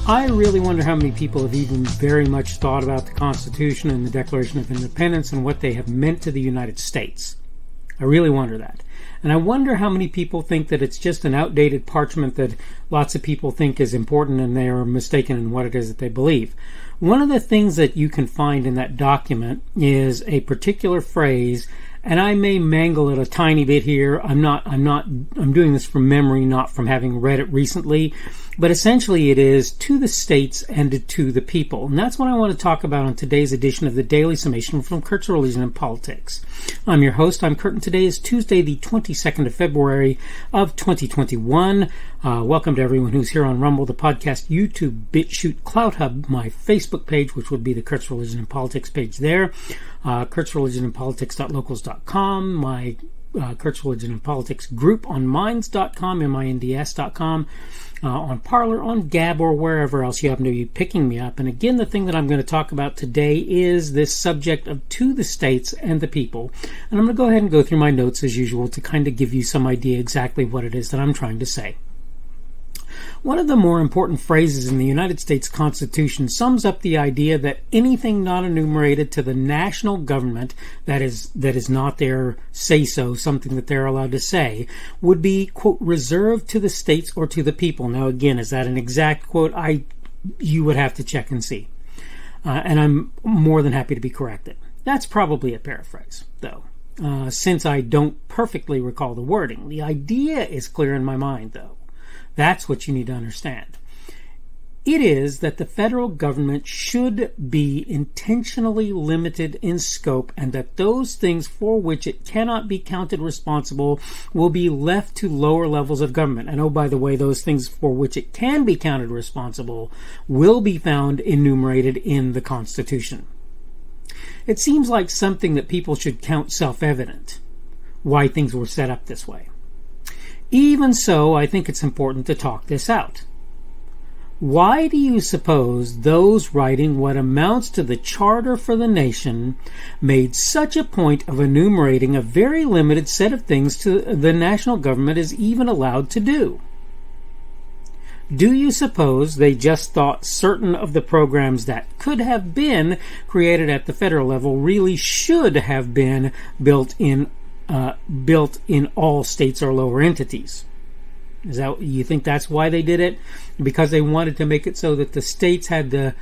I really wonder how many people have even very much thought about the Constitution and the Declaration of Independence and what they have meant to the United States. I really wonder that. And I wonder how many people think that it's just an outdated parchment that lots of people think is important and they are mistaken in what it is that they believe. One of the things that you can find in that document is a particular phrase, and I may mangle it a tiny bit here. I'm doing this from memory, not from having read it recently. But essentially it is to the states and to the people. And that's what I want to talk about on today's edition of the Daily Summation from Kurt's Religion and Politics. I'm your host, I'm Kurt, and today is Tuesday, the 22nd of February of 2021. Welcome to everyone who's here on Rumble, the podcast, YouTube, BitChute, CloutHub, my Facebook page, which would be the Kurt's Religion and Politics page there, kurtzreligionandpolitics.locals.com, my Kurt's Religion and Politics group on minds.com, minds.com, on Parler, on Gab, or wherever else you happen to be picking me up. And again, the thing that I'm going to talk about today is this subject of to the states and the people. And I'm going to go ahead and go through my notes as usual to kind of give you some idea exactly what it is that I'm trying to say. One of the more important phrases in the United States Constitution sums up the idea that anything not enumerated to the national government, that is not their say-so, something that they're allowed to say, would be, quote, reserved to the states or to the people. Now, again, is that an exact quote? You would have to check and see. And I'm more than happy to be corrected. That's probably a paraphrase, though, since I don't perfectly recall the wording. The idea is clear in my mind, though. That's what you need to understand. It is that the federal government should be intentionally limited in scope, and that those things for which it cannot be counted responsible will be left to lower levels of government. And oh, by the way, those things for which it can be counted responsible will be found enumerated in the Constitution. It seems like something that people should count self-evident, why things were set up this way. Even so, I think it's important to talk this out. Why do you suppose those writing what amounts to the Charter for the Nation made such a point of enumerating a very limited set of things to the national government is even allowed to do? Do you suppose they just thought certain of the programs that could have been created at the federal level really should have been built in all states or lower entities? Is that, you think that's why they did it? Because they wanted to make it so that the states had the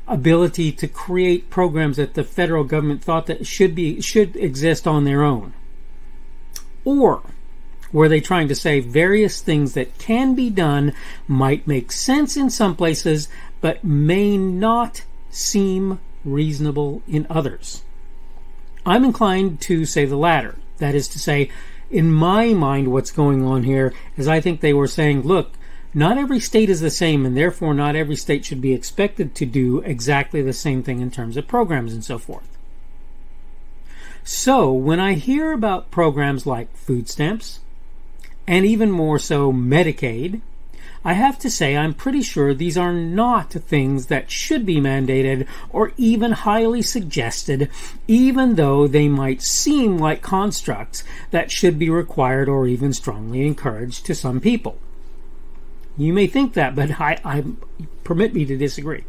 ability to create programs that the federal government thought that should exist on their own? Or were they trying to say various things that can be done might make sense in some places but may not seem reasonable in others? I'm inclined to say the latter. That is to say, in my mind, what's going on here is I think they were saying, look, not every state is the same, and therefore not every state should be expected to do exactly the same thing in terms of programs and so forth. So, when I hear about programs like food stamps, and even more so Medicaid, I have to say I'm pretty sure these are not things that should be mandated or even highly suggested, even though they might seem like constructs that should be required or even strongly encouraged to some people. You may think that, but I permit me to disagree.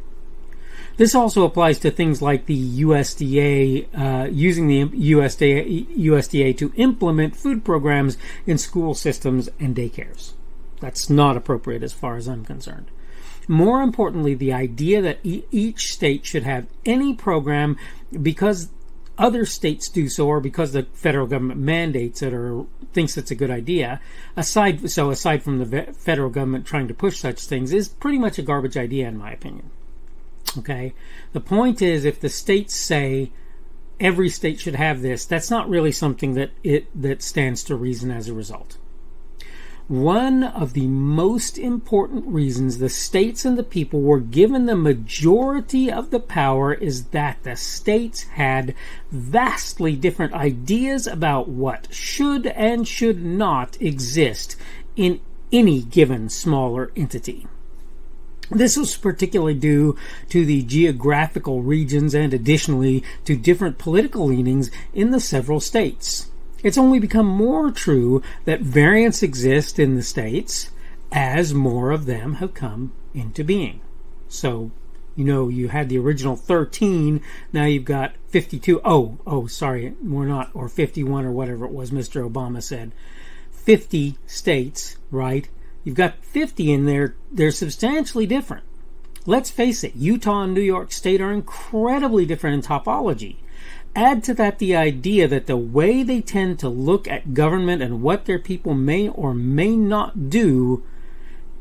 This also applies to things like the USDA, using the USDA to implement food programs in school systems and daycares. That's not appropriate as far as I'm concerned. More importantly, the idea that each state should have any program because other states do so or because the federal government mandates it or thinks it's a good idea, aside from the federal government trying to push such things, is pretty much a garbage idea in my opinion. Okay? The point is, if the states say every state should have this, that's not really something that stands to reason as a result. One of the most important reasons the states and the people were given the majority of the power is that the states had vastly different ideas about what should and should not exist in any given smaller entity. This was particularly due to the geographical regions and additionally to different political leanings in the several states. It's only become more true that variants exist in the states as more of them have come into being. So, you had the original 13, now you've got 52. Sorry, we're not, or 51 or whatever it was Mr. Obama said. 50 states, right? You've got 50 in there. They're substantially different. Let's face it, Utah and New York State are incredibly different in topology. Add to that the idea that the way they tend to look at government and what their people may or may not do,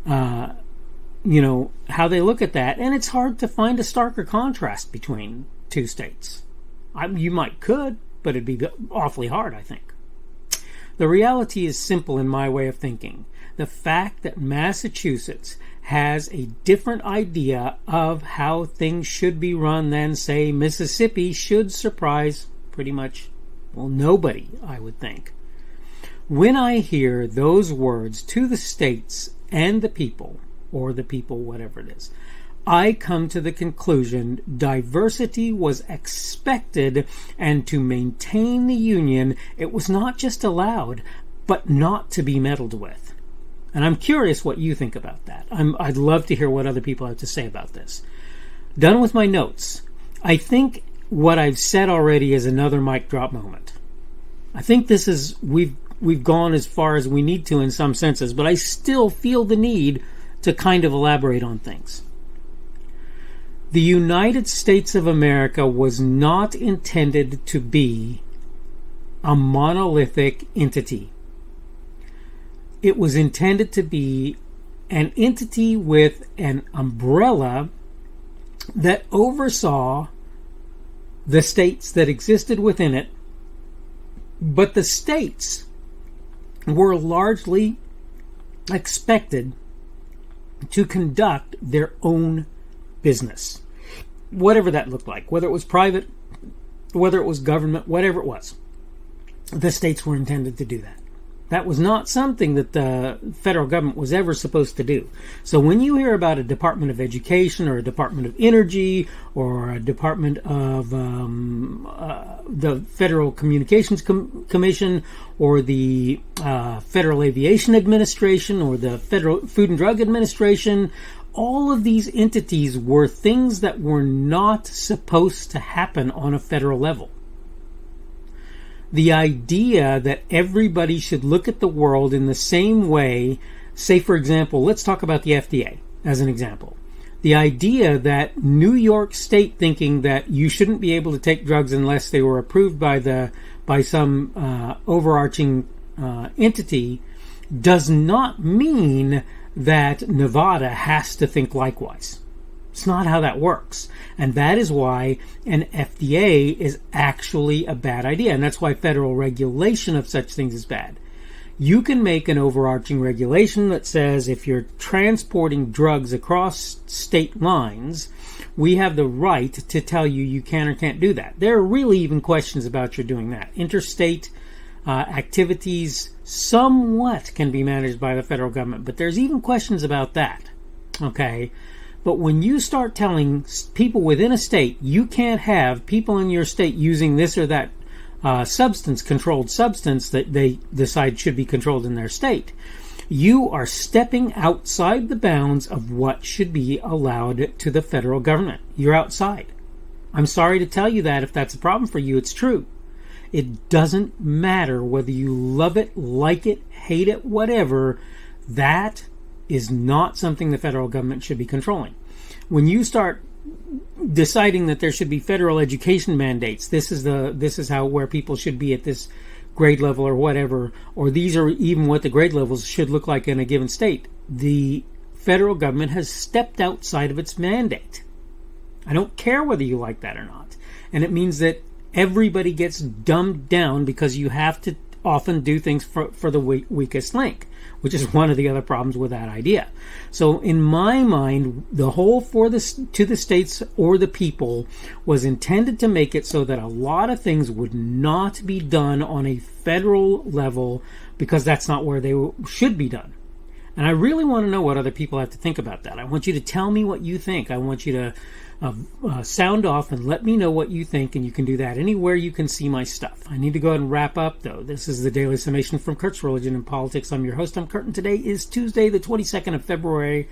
how they look at that, and it's hard to find a starker contrast between two states. You could, but it'd be awfully hard, I think. The reality is simple in my way of thinking. The fact that Massachusetts has a different idea of how things should be run than, say, Mississippi should surprise pretty much, nobody, I would think. When I hear those words to the states and the people, or the people, whatever it is, I come to the conclusion diversity was expected, and to maintain the Union, it was not just allowed, but not to be meddled with. And I'm curious what you think about that. I'd love to hear what other people have to say about this. Done with my notes. I think what I've said already is another mic drop moment. I think this is, we've gone as far as we need to in some senses, but I still feel the need to kind of elaborate on things. The United States of America was not intended to be a monolithic entity. It was intended to be an entity with an umbrella that oversaw the states that existed within it, but the states were largely expected to conduct their own business, whatever that looked like, whether it was private, whether it was government, whatever it was. The states were intended to do that. That was not something that the federal government was ever supposed to do. So when you hear about a Department of Education or a Department of Energy or a Department of the Federal Communications Commission or the Federal Aviation Administration or the Federal Food and Drug Administration, all of these entities were things that were not supposed to happen on a federal level. The idea that everybody should look at the world in the same way, say, for example, let's talk about the FDA as an example. The idea that New York State thinking that you shouldn't be able to take drugs unless they were approved by some overarching entity does not mean that Nevada has to think likewise. It's not how that works. And that is why an FDA is actually a bad idea. And that's why federal regulation of such things is bad. You can make an overarching regulation that says if you're transporting drugs across state lines, we have the right to tell you you can or can't do that. There are really even questions about your doing that. Interstate activities somewhat can be managed by the federal government, but there's even questions about that. Okay? But when you start telling people within a state, you can't have people in your state using this or that controlled substance that they decide should be controlled in their state, you are stepping outside the bounds of what should be allowed to the federal government. You're outside. I'm sorry to tell you that if that's a problem for you, it's true. It doesn't matter whether you love it, like it, hate it, whatever. That is not something the federal government should be controlling. When you start deciding that there should be federal education mandates, this is where people should be at this grade level or whatever, or these are even what the grade levels should look like in a given state, the federal government has stepped outside of its mandate. I don't care whether you like that or not. And it means that everybody gets dumbed down because you have to often do things for the weakest link, which is one of the other problems with that idea. So in my mind, the whole to the states or the people was intended to make it so that a lot of things would not be done on a federal level because that's not where they should be done. And I really want to know what other people have to think about that. I want you to tell me what you think. I want you to sound off and let me know what you think, and you can do that anywhere you can see my stuff. I need to go ahead and wrap up, though. This is the Daily Summation from Kurt's Religion and Politics. I'm your host. I'm Kurt, and today is Tuesday, the 22nd of February,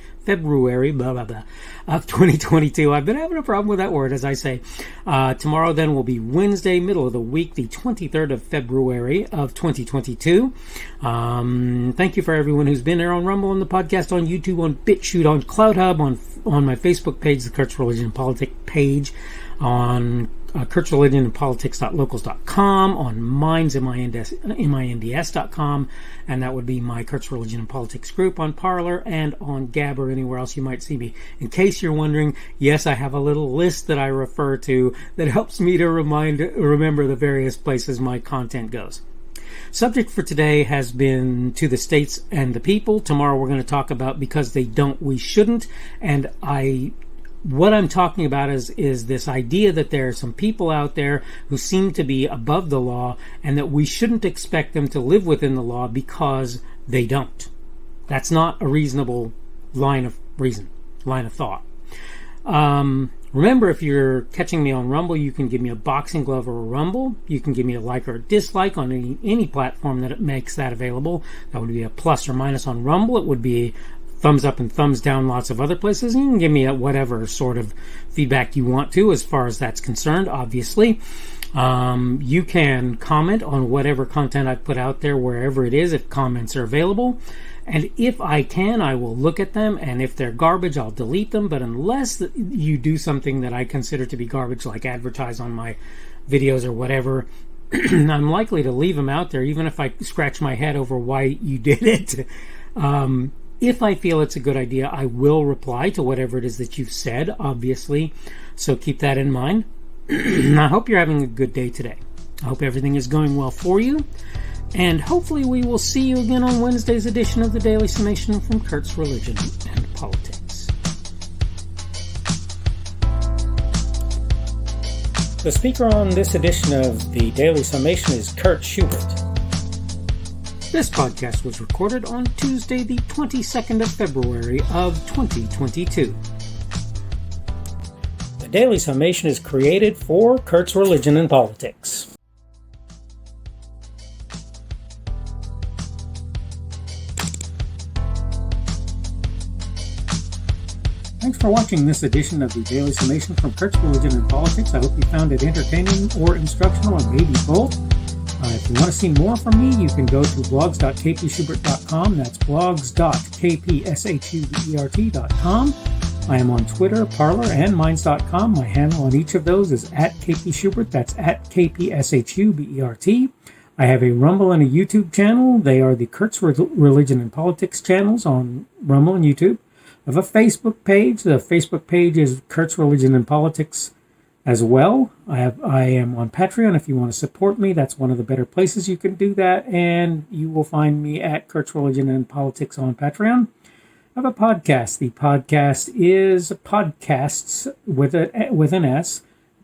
of 2022. I've been having a problem with that word, as I say. Tomorrow, then, will be Wednesday, middle of the week, the 23rd of February of 2022. Thank you for everyone who's been there on Rumble, on the podcast, on YouTube, on BitChute, on CloudHub, on my Facebook page, the Kurt's Religion and Politics page, on Kurt's Religion and Politics.locals.com, on Minds, MINDS.com, and that would be my Kurt's Religion and Politics group on Parler and on Gab or anywhere else you might see me. In case you're wondering, yes, I have a little list that I refer to that helps me to remember the various places my content goes. Subject for today has been to the states and the people. Tomorrow we're going to talk about because they don't, we shouldn't. And what I'm talking about is this idea that there are some people out there who seem to be above the law and that we shouldn't expect them to live within the law because they don't. That's not a reasonable line of thought. Remember, if you're catching me on Rumble, you can give me a boxing glove or a rumble. You can give me a like or a dislike on any platform that it makes that available. That would be a plus or minus on Rumble. It would be thumbs up and thumbs down lots of other places. You can give me whatever sort of feedback you want to as far as that's concerned, obviously. You can comment on whatever content I put out there, wherever it is, if comments are available. And if I can, I will look at them, and if they're garbage, I'll delete them. But unless you do something that I consider to be garbage, like advertise on my videos or whatever, I'm likely to leave them out there, even if I scratch my head over why you did it. If I feel it's a good idea, I will reply to whatever it is that you've said, obviously. So keep that in mind. I hope you're having a good day today. I hope everything is going well for you. And hopefully we will see you again on Wednesday's edition of the Daily Summation from Kurt's Religion and Politics. The speaker on this edition of the Daily Summation is Kurt Schubert. This podcast was recorded on Tuesday, the 22nd of February of 2022. The Daily Summation is created for Kurt's Religion and Politics. Thanks for watching this edition of the Daily Summation from Kurt's Religion and Politics. I hope you found it entertaining or instructional, or maybe both. If you want to see more from me, you can go to blogs.kpschubert.com. That's blogs.kpschubert.com. I am on Twitter, Parler, and Minds.com. My handle on each of those is @kpschubert. That's @kpschubert. I have a Rumble and a YouTube channel. They are the Kurt's Religion and Politics channels on Rumble and YouTube. I have a Facebook page. The Facebook page is Kurt's Religion and Politics as well. I am on Patreon. If you want to support me, that's one of the better places you can do that. And you will find me at Kurt's Religion and Politics on Patreon. I have a podcast. The podcast is podcasts with an S.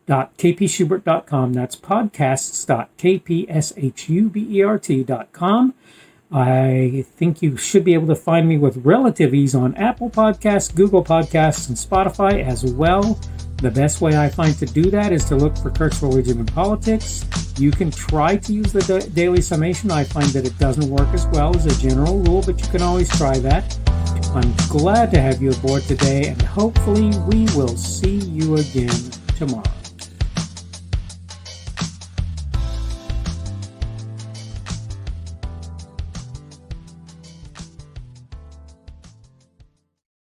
.kpschubert.com. That's podcasts.kpschubert.com. I think you should be able to find me with relative ease on Apple Podcasts, Google Podcasts, and Spotify as well. The best way I find to do that is to look for Kurt's Religion and Politics. You can try to use the Daily Summation. I find that it doesn't work as well as a general rule, but you can always try that. I'm glad to have you aboard today, and hopefully we will see you again tomorrow.